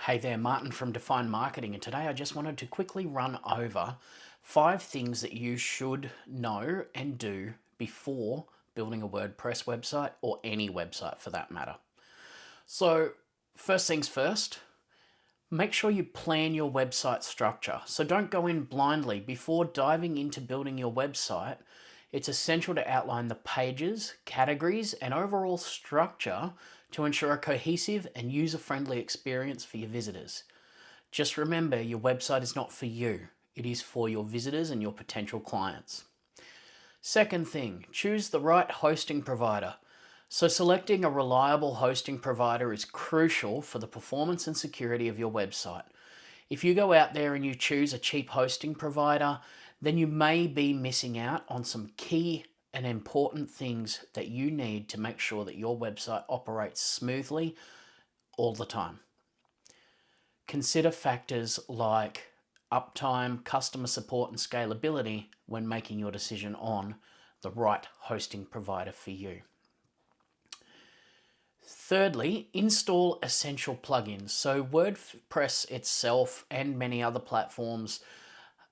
Hey there, Martin from Define Marketing, and today I just wanted to quickly run over 5 things that you should know and do before building a WordPress website or any website for that matter. So, first things first, make sure you plan your website structure. So don't go in blindly. Before diving into building your website, it's essential to outline the pages, categories, and overall structure to ensure a cohesive and user-friendly experience for your visitors. Just remember, your website is not for you. It is for your visitors and your potential clients. Second thing, choose the right hosting provider. So selecting a reliable hosting provider is crucial for the performance and security of your website. If you go out there and you choose a cheap hosting provider, then you may be missing out on some key and important things that you need to make sure that your website operates smoothly all the time. Consider factors like uptime, customer support, and scalability when making your decision on the right hosting provider for you. Thirdly, install essential plugins. So WordPress itself and many other platforms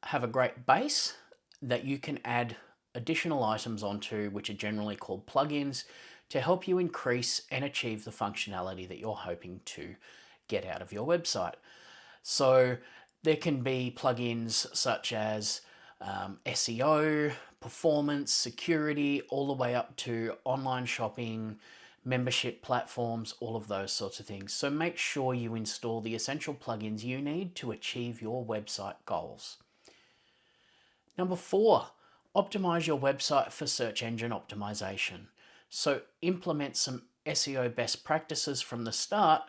have a great base that you can add additional items onto, which are generally called plugins, to help you increase and achieve the functionality that you're hoping to get out of your website. So there can be plugins such as SEO, performance, security, all the way up to online shopping, membership platforms, all of those sorts of things. So make sure you install the essential plugins you need to achieve your website goals. Number 4, optimize your website for search engine optimization. So implement some SEO best practices from the start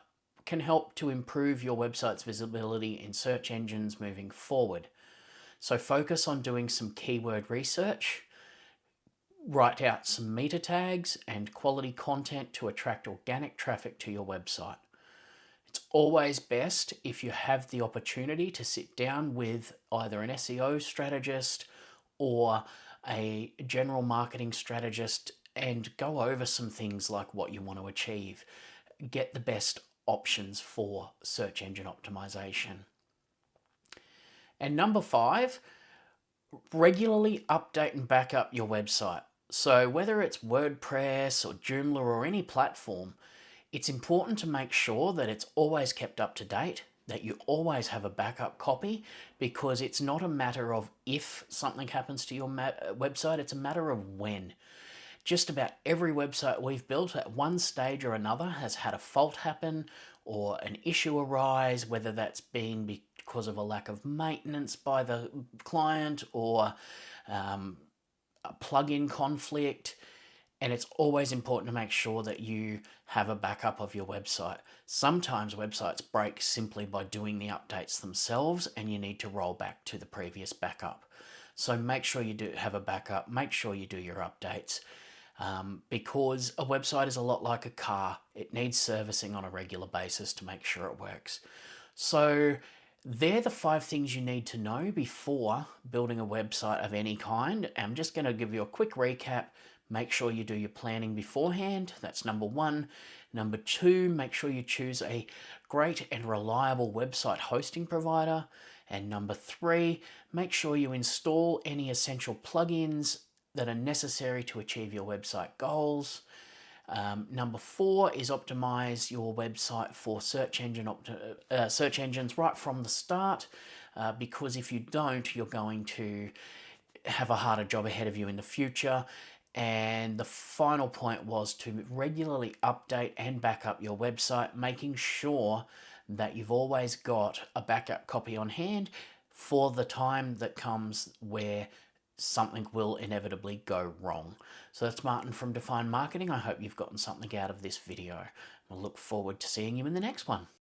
can help to improve your website's visibility in search engines moving forward. So focus on doing some keyword research, write out some meta tags and quality content to attract organic traffic to your website. It's always best if you have the opportunity to sit down with either an SEO strategist or a general marketing strategist and go over some things like what you want to achieve. Get the best options for search engine optimization. And number 5, regularly update and back up your website. So whether it's WordPress or Joomla or any platform, it's important to make sure that it's always kept up to date, that you always have a backup copy, because it's not a matter of if something happens to your website, it's a matter of when. Just about every website we've built at one stage or another has had a fault happen or an issue arise, whether that's been because of a lack of maintenance by the client or a plugin conflict. And it's always important to make sure that you have a backup of your website. Sometimes websites break simply by doing the updates themselves and you need to roll back to the previous backup. So make sure you do have a backup, make sure you do your updates. Because a website is a lot like a car. It needs servicing on a regular basis to make sure it works. So they're the 5 things you need to know before building a website of any kind. I'm just going to give you a quick recap. Make sure you do your planning beforehand. That's number 1. Number 2, make sure you choose a great and reliable website hosting provider. And number 3, make sure you install any essential plugins that are necessary to achieve your website goals. Number 4 is optimize your website for search engines right from the start, because if you don't, you're going to have a harder job ahead of you in the future. And the final point was to regularly update and back up your website, making sure that you've always got a backup copy on hand for the time that comes where something will inevitably go wrong. So that's Martin from Define Marketing. I hope you've gotten something out of this video. I look forward to seeing you in the next one.